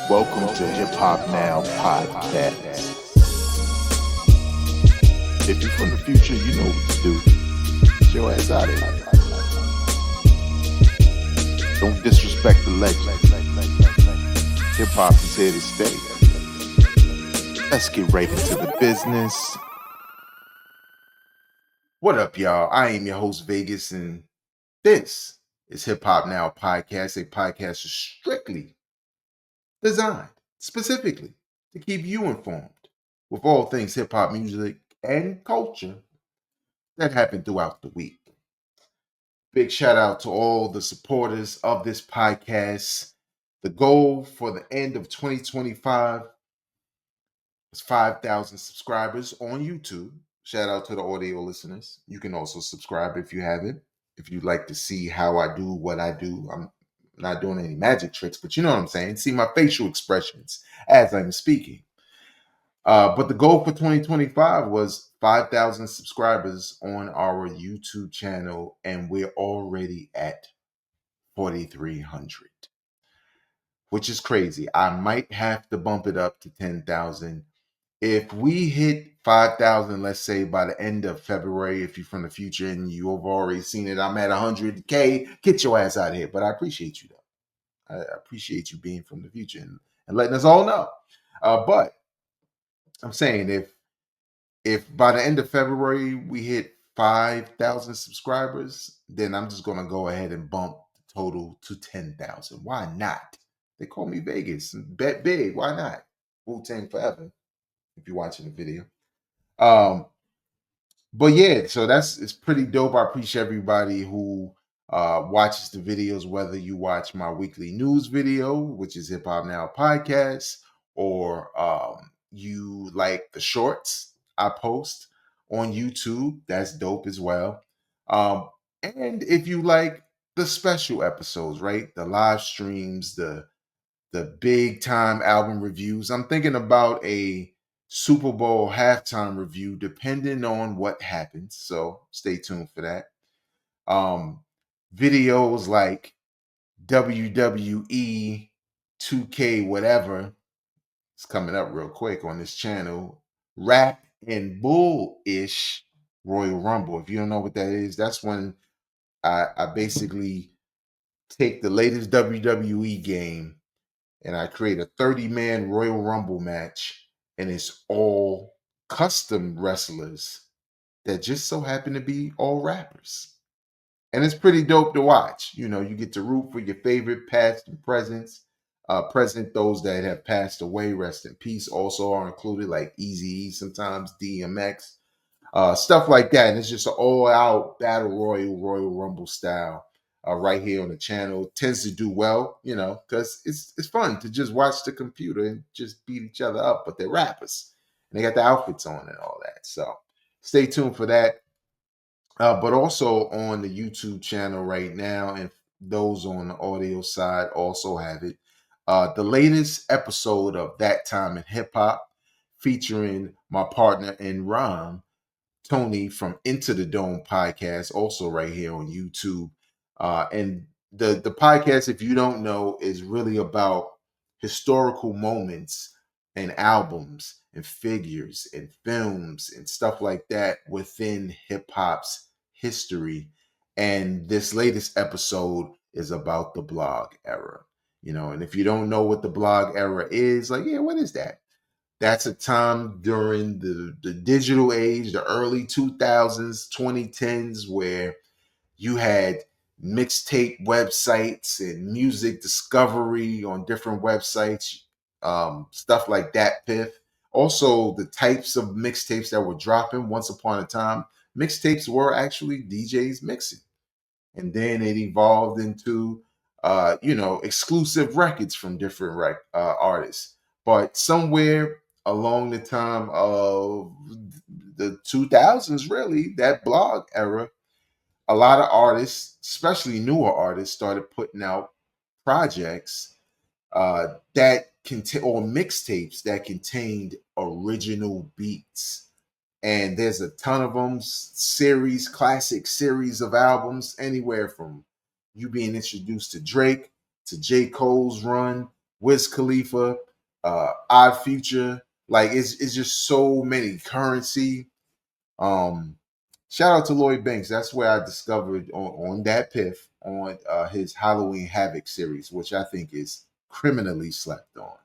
Welcome to Hip Hop Now Podcast. If you're from the future, you know what to do. Get your ass out of here. Don't disrespect the legend. Hip hop is here to stay. Let's get right into the business. What up, y'all? I am your host, Vegas, and this is Hip Hop Now Podcast, a podcast strictly designed specifically to keep you informed with all things hip hop music and culture that happen throughout the week. Big shout out to all the supporters of this podcast. The goal for the end of 2025 is 5,000 subscribers on YouTube. Shout out to the audio listeners. You can also subscribe if you haven't. If you'd like to see how I do what I do, I'm not doing any magic tricks, but you know what I'm saying. See my facial expressions as I'm speaking. But the goal for 2025 was 5,000 subscribers on our YouTube channel, and we're already at 4,300, which is crazy. I might have to bump it up to 10,000. If we hit 5,000, let's say by the end of February, if you're from the future and you have already seen it, I'm at 100K, get your ass out of here. But I appreciate you, though. I appreciate you being from the future and letting us all know. But I'm saying if by the end of February we hit 5,000 subscribers, then I'm just going to go ahead and bump the total to 10,000. Why not? They call me Vegas. Bet big. Why not? Wu-Tang forever. If you're watching the video. But yeah, so it's pretty dope. I appreciate everybody who watches the videos, whether you watch my weekly news video, which is Hip Hop Now Podcast, or you like the shorts I post on YouTube. That's dope as well. And if you like the special episodes, right? The live streams, the big time album reviews. I'm thinking about a Super Bowl halftime review, depending on what happens. So stay tuned for that. Videos like WWE 2K, whatever, it's coming up real quick on this channel. Rap and Bullish Royal Rumble. If you don't know what that is, that's when I basically take the latest WWE game and I create a 30-man Royal Rumble match, and it's all custom wrestlers that just so happen to be all rappers. And it's pretty dope to watch. You know, you get to root for your favorite past and presents. Present those that have passed away, rest in peace, also are included, like Eazy-E, sometimes DMX, stuff like that. And it's just an all-out battle Royal Rumble style. Right here on the channel tends to do well, you know, because it's fun to just watch the computer and just beat each other up, but they're rappers and they got the outfits on and all that. So stay tuned for that. But also on the YouTube channel right now, and those on the audio side also have it. The latest episode of That Time in Hip Hop, featuring my partner in rhyme, Tony from Into the Dome podcast, also right here on YouTube. And the podcast, if you don't know, is really about historical moments and albums and figures and films and stuff like that within hip hop's history. And this latest episode is about the blog era. You know, and if you don't know what the blog era is, like, yeah, what is that? That's a time during the digital age, the early 2000s, 2010s, where you had mixtape websites and music discovery on different websites, stuff like that, Piff. Also, the types of mixtapes that were dropping once upon a time, mixtapes were actually DJs mixing. And then it evolved into, exclusive records from different artists. But somewhere along the time of the 2000s, really, that blog era, a lot of artists, especially newer artists, started putting out projects that contain or mixtapes that contained original beats. And there's a ton of them, classic series of albums, anywhere from you being introduced to Drake to J. Cole's run, Wiz Khalifa, Odd Future. Like it's just so many. Currency. Um, Shout out to Lloyd Banks. That's where I discovered on that piff on his Halloween Havoc series, which I think is criminally slept on.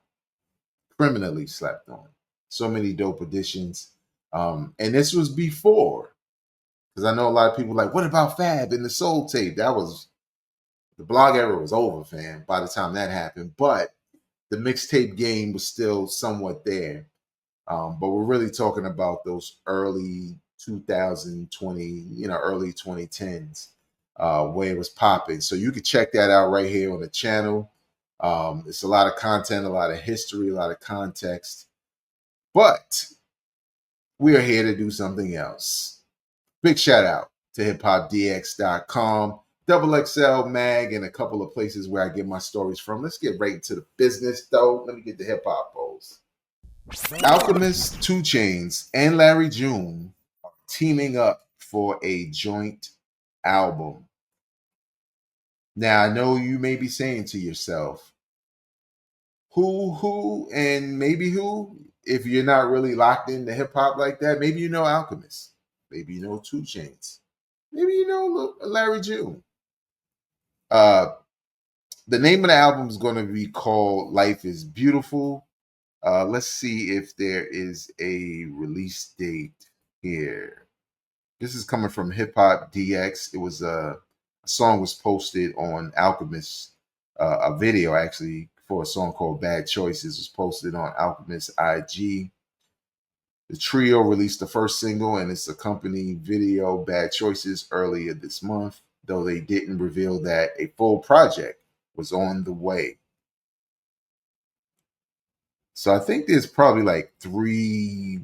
Criminally slept on. So many dope additions. And this was before, because I know a lot of people like, what about Fab and the Soul Tape? That was the blog era was over, fam, by the time that happened. But the mixtape game was still somewhat there. But we're really talking about those early 2020, early 2010s, where it was popping. So you can check that out right here on the channel. It's a lot of content, a lot of history, a lot of context. But we are here to do something else. Big shout out to hiphopdx.com, Double XL Mag, and a couple of places where I get my stories from. Let's get right into the business, though. Let me get the hip hop pose. Alchemist, 2 Chainz, and Larry June are teaming up for a joint album. Now, I know you may be saying to yourself, who, and maybe who? If you're not really locked into hip hop like that, maybe you know Alchemist. Maybe you know 2 Chainz. Maybe you know Larry June. Uh, the name of the album is going to be called Life is Beautiful. Let's see if there is a release date here. This is coming from Hip Hop DX. It was a song was posted on Alchemist. A video actually for a song called Bad Choices was posted on Alchemist IG. The trio released the first single and its accompanying video, Bad Choices, earlier this month, though they didn't reveal that a full project was on the way. So I think there's probably like three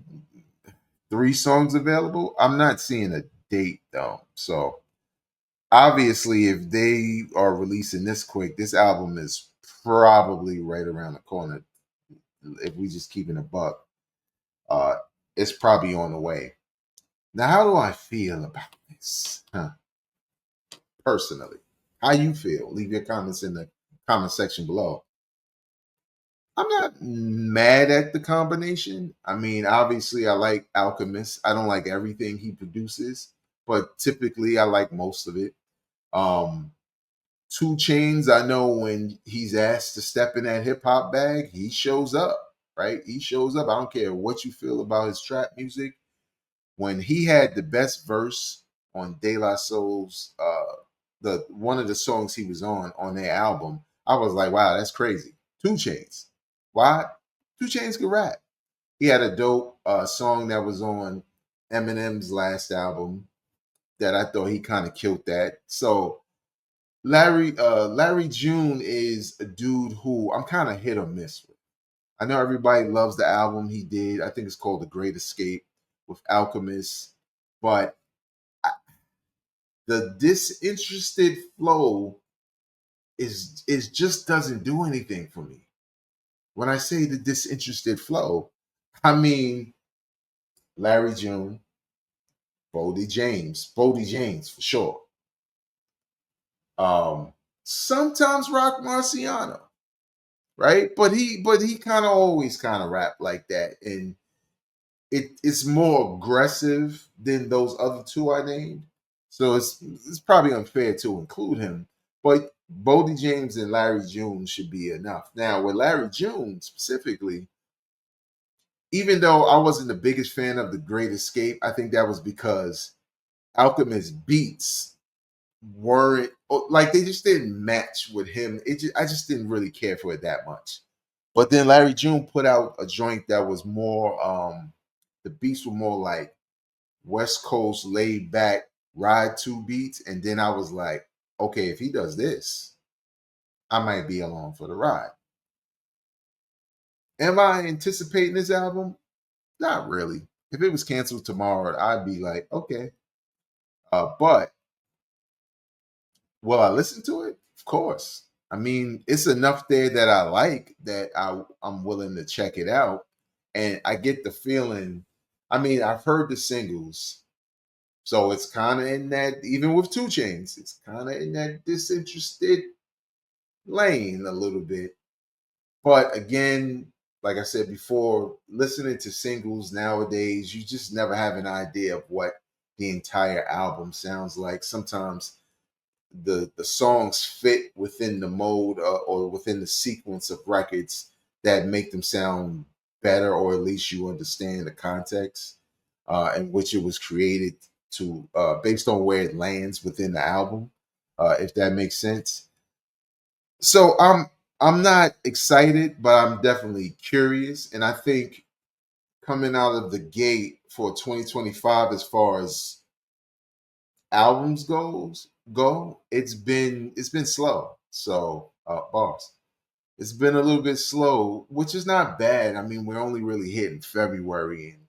songs available. I'm not seeing a date though. So obviously, if they are releasing this quick, this album is probably right around the corner. If we just keep it a buck, uh, it's probably on the way. Now, how do I feel about this? Personally, how you feel? Leave your comments in the comment section below. I'm not mad at the combination. I mean, obviously, I like Alchemist. I don't like everything he produces, but typically, I like most of it. Um, 2 Chainz, I know when he's asked to step in that hip hop bag, he shows up, right? He shows up. I don't care what you feel about his trap music. When he had the best verse on De La Soul's, the one of the songs he was on their album, I was like, wow, that's crazy. 2 Chainz. Why? 2 Chainz could rap. He had a dope song that was on Eminem's last album that I thought he kind of killed that. So Larry June is a dude who I'm kind of hit or miss with. I know everybody loves the album he did. I think it's called The Great Escape with Alchemist, but the disinterested flow is just doesn't do anything for me. When I say the disinterested flow, I mean Larry June, Bodie James for sure. Sometimes Rock Marciano, right? But he kind of always kind of rap like that, and it's more aggressive than those other two I named. So it's probably unfair to include him, but Bodie James and Larry June should be enough. Now with Larry June specifically, even though I wasn't the biggest fan of The Great Escape, I think that was because Alchemist beats weren't like they just didn't match with him. I just didn't really care for it that much. But then Larry June put out a joint that was more the beats were more like West Coast laid back ride to beats. And then I was like, okay, if he does this, I might be along for the ride. Am I anticipating this album? Not really. If it was canceled tomorrow, I'd be like, okay. But will I listen to it? Of course. I mean, it's enough there that I like that I'm willing to check it out. And I get the feeling, I mean, I've heard the singles. So it's kind of in that, even with 2 Chainz, it's kind of in that disinterested lane a little bit. But again, like I said before, listening to singles nowadays, you just never have an idea of what the entire album sounds like. Sometimes the songs fit within the mode or within the sequence of records that make them sound better, or at least you understand the context in which it was created to based on where it lands within the album, if that makes sense. So I'm not excited, but I'm definitely curious, and I think coming out of the gate for 2025, as far as albums it's been slow. So boss, it's been a little bit slow, which is not bad. I mean, we're only really hitting February, and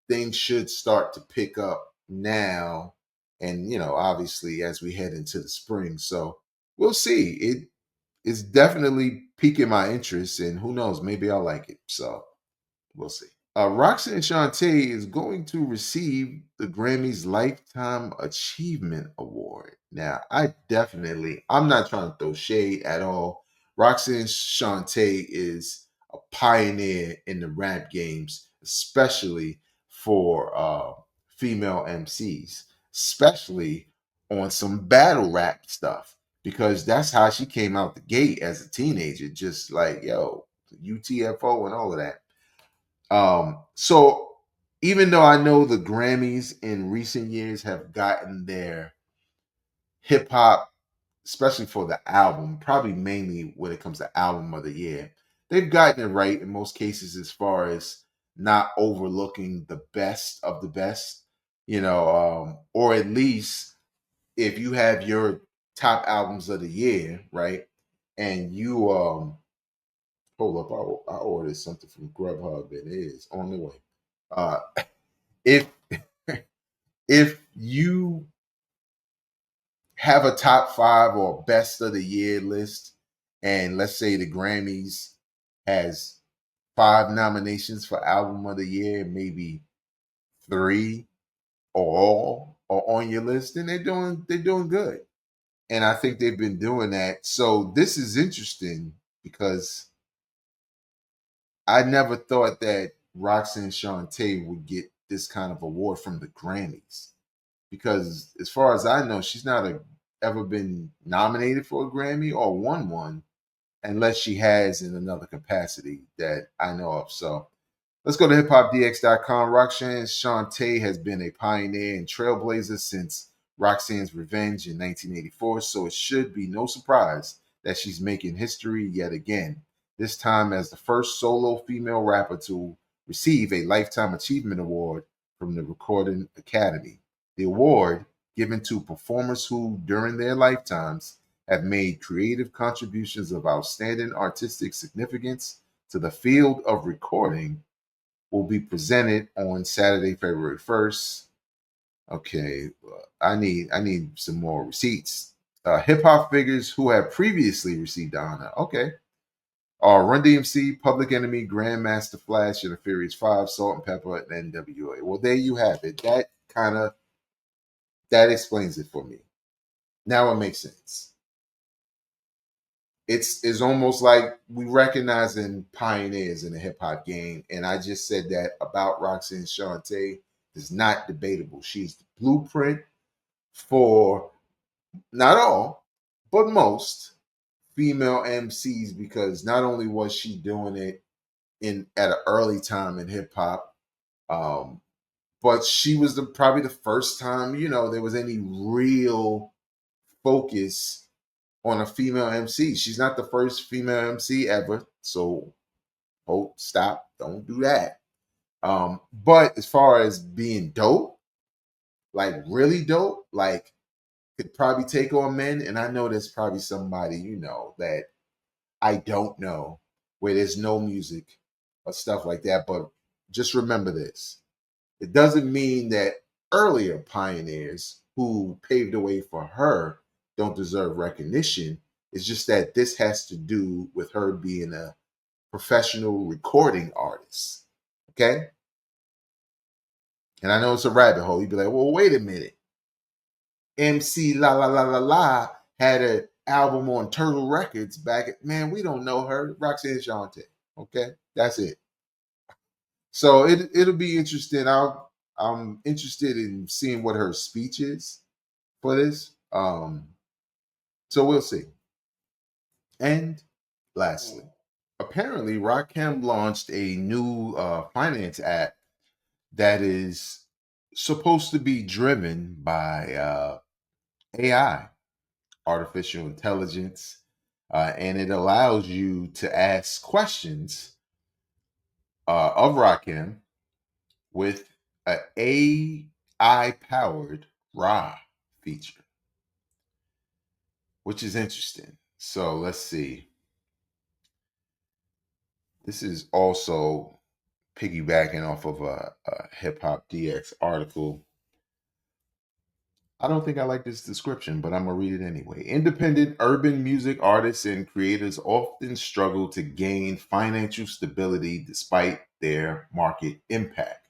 things should start to pick up now. And obviously, as we head into the spring, so we'll see. It is definitely piquing my interest, and who knows, maybe I'll like it. So we'll see. Roxanne Shanté is going to receive the Grammys Lifetime Achievement Award. Now, I'm not trying to throw shade at all. Roxanne Shanté is a pioneer in the rap games, especially for female MCs, especially on some battle rap stuff, because that's how she came out the gate as a teenager, just like, yo, UTFO and all of that. So even though I know the Grammys in recent years have gotten their hip hop, especially for the album, probably mainly when it comes to album of the year, they've gotten it right in most cases as far as not overlooking the best of the best, or at least if you have your top albums of the year, right? And you hold up, I ordered something from Grubhub and it is on the way. Uh, if if you have a top five or best of the year list, and let's say the Grammys has five nominations for album of the year, maybe three or all are on your list, then they're doing good. And I think they've been doing that. So this is interesting because I never thought that Roxanne Shanté would get this kind of award from the Grammys, because as far as I know, she's not ever been nominated for a Grammy or won one, unless she has in another capacity that I know of. So let's go to hiphopdx.com. Roxanne Shanté has been a pioneer and trailblazer since Roxanne's Revenge in 1984, so it should be no surprise that she's making history yet again, this time as the first solo female rapper to receive a Lifetime Achievement Award from the Recording Academy. The award, given to performers who, during their lifetimes, have made creative contributions of outstanding artistic significance to the field of recording, will be presented on Saturday, February 1st. Okay, I need some more receipts. Hip hop figures who have previously received the honor. Okay. Run DMC, Public Enemy, Grandmaster Flash, and the Furious Five, Salt and Pepper, and NWA. Well, there you have it. That explains it for me. Now it makes sense. It's almost like we recognizing pioneers in the hip hop game, and I just said that about Roxanne Shante. Is not debatable. She's the blueprint for not all, but most female MCs, because not only was she doing it in at an early time in hip hop, um, but she was probably the first time there was any real focus on a female MC. She's not the first female MC ever, so stop, don't do that. But as far as being dope, like really dope, like could probably take on men, and I know there's probably somebody that I don't know where there's no music or stuff like that. But just remember this: it doesn't mean that earlier pioneers who paved the way for her don't deserve recognition. It's just that this has to do with her being a professional recording artist. Okay. And I know it's a rabbit hole. You'd be like, well, wait a minute. MC La La La La La had a album on Turtle Records back at, man, we don't know her, Roxanne Shanté. Okay, that's it. So it'll be interesting. I'm interested in seeing what her speech is for this. So we'll see. And lastly, apparently Rakim launched a new finance app that is supposed to be driven by AI, artificial intelligence, and it allows you to ask questions of Rakim with an AI powered Ra feature, which is interesting. So let's see. This is also piggybacking off of a Hip Hop DX article. I don't think I like this description, but I'm going to read it anyway. Independent urban music artists and creators often struggle to gain financial stability despite their market impact,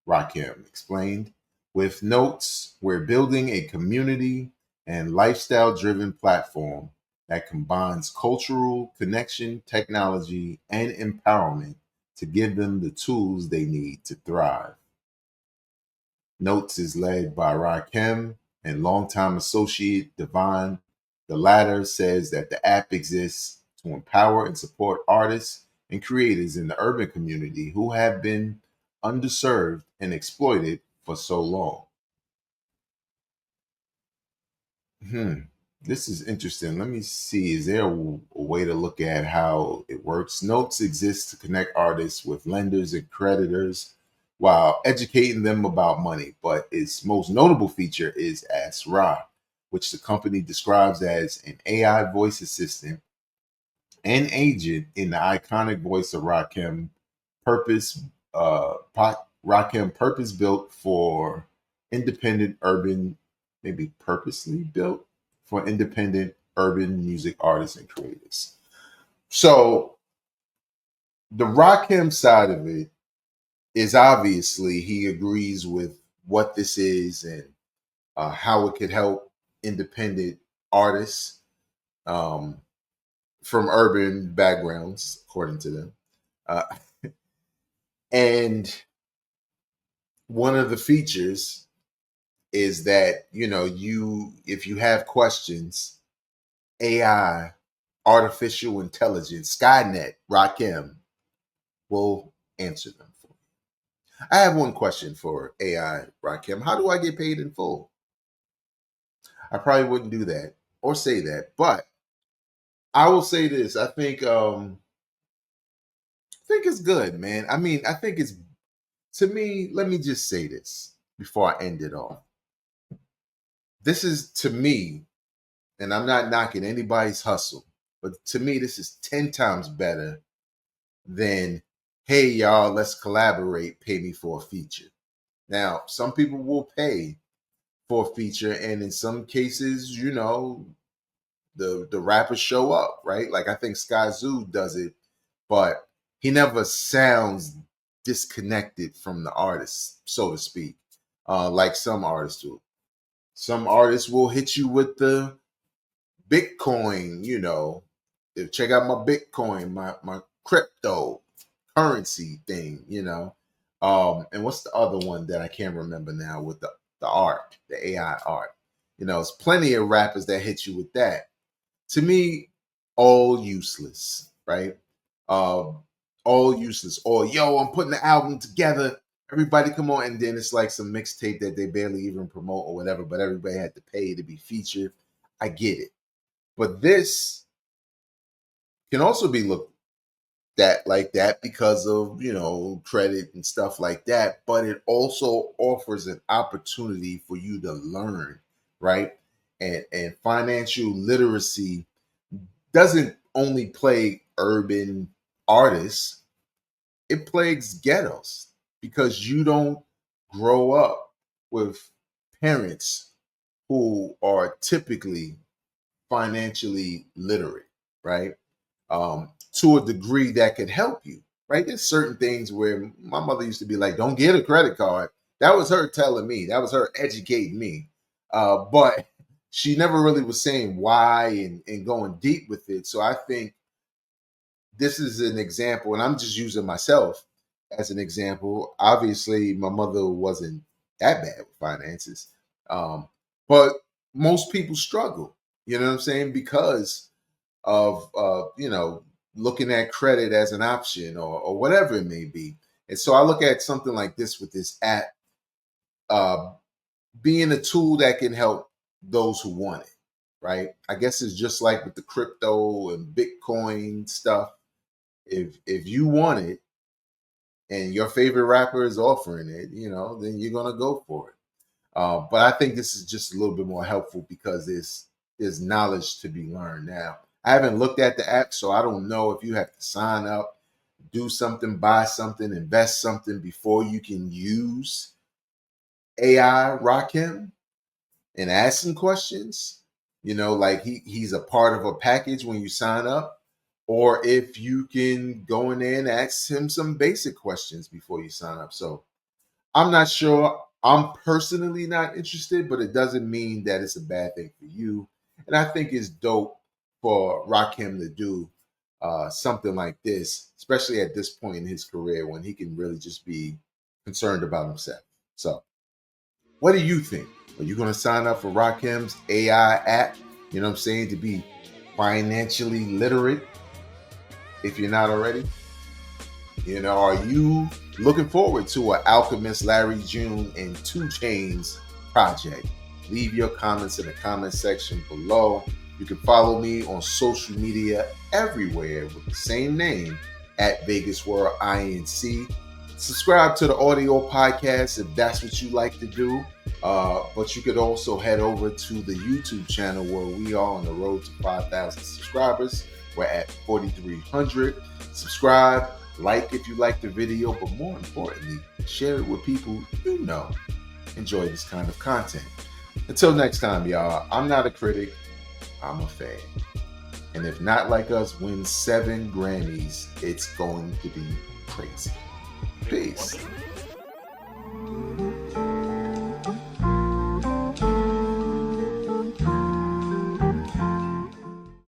Rakim explained. With notes, we're building a community and lifestyle driven platform that combines cultural connection, technology, and empowerment to give them the tools they need to thrive. Notes is led by Rakim and longtime associate Devon. The latter says that the app exists to empower and support artists and creators in the urban community who have been underserved and exploited for so long. Hmm. This is interesting. Let me see. Is there a way to look at how it works? Notes exists to connect artists with lenders and creditors while educating them about money. But its most notable feature is Ask Ra, which the company describes as an AI voice assistant and agent in the iconic voice of purpose Rakim purpose built for independent urban, maybe purposely built for independent urban music artists and creators. So the Rakim side of it is obviously he agrees with what this is and how it could help independent artists um, from urban backgrounds, according to them. Uh, and one of the features is that you if you have questions, AI, artificial intelligence, Skynet, Rakim will answer them for you. I have one question for AI, Rakim. How do I get paid in full? I probably wouldn't do that or say that, but I will say this. I think it's good, man. I mean, I think it's to me, let me just say this before I end it off. This is to me, and I'm not knocking anybody's hustle, but to me, this is 10 times better than, hey, y'all, let's collaborate, pay me for a feature. Now, some people will pay for a feature, and in some cases, the rappers show up, right? Like I think Sky Zoo does it, but he never sounds disconnected from the artist, so to speak, like some artists do. Some artists will hit you with the Bitcoin, check out my Bitcoin, my crypto currency thing. And what's the other one that I can't remember now with the art, the AI art? There's plenty of rappers that hit you with that. To me, all useless, right? Um, all useless. Or yo, I'm putting the album together. Everybody come on, and then it's like some mixtape that they barely even promote or whatever, but everybody had to pay to be featured. I get it. But this can also be looked at like that because of, credit and stuff like that. But it also offers an opportunity for you to learn, right? And financial literacy doesn't only plague urban artists, it plagues ghettos because you don't grow up with parents who are typically financially literate, right? To a degree that could help you, right? There's certain things where my mother used to be like, don't get a credit card. That was her telling me, that was her educating me. But she never really was saying why and going deep with it. So I think this is an example, and I'm just using myself as an example. Obviously, my mother wasn't that bad with finances, but most people struggle. You know what I'm saying? Because of looking at credit as an option or whatever it may be. And so I look at something like this with this app uh, being a tool that can help those who want it. Right? I guess it's just like with the crypto and Bitcoin stuff. If you want it and your favorite rapper is offering it, then you're gonna go for it. But I think this is just a little bit more helpful because there's knowledge to be learned now. I haven't looked at the app, so I don't know if you have to sign up, do something, buy something, invest something before you can use AI Rakim and ask him questions. Like he's a part of a package when you sign up, or if you can go in there and ask him some basic questions before you sign up. So I'm not sure. I'm personally not interested, but it doesn't mean that it's a bad thing for you. And I think it's dope for Rakim to do something like this, especially at this point in his career when he can really just be concerned about himself. So, what do you think? Are you going to sign up for Rakim's AI app? You know what I'm saying? To be financially literate if you're not already? Are you looking forward to an Alchemist, Larry June, and 2 Chainz project? Leave your comments in the comment section below. You can follow me on social media everywhere with the same name at Vegas World INC. Subscribe to the audio podcast if that's what you like to do. But you could also head over to the YouTube channel where we are on the road to 5,000 subscribers. We're at 4,300. Subscribe. Like if you like the video, but more importantly, share it with people you know enjoy this kind of content. Until next time, y'all, I'm not a critic, I'm a fan. And if Not Like Us wins 7 Grammys, it's going to be crazy. Peace.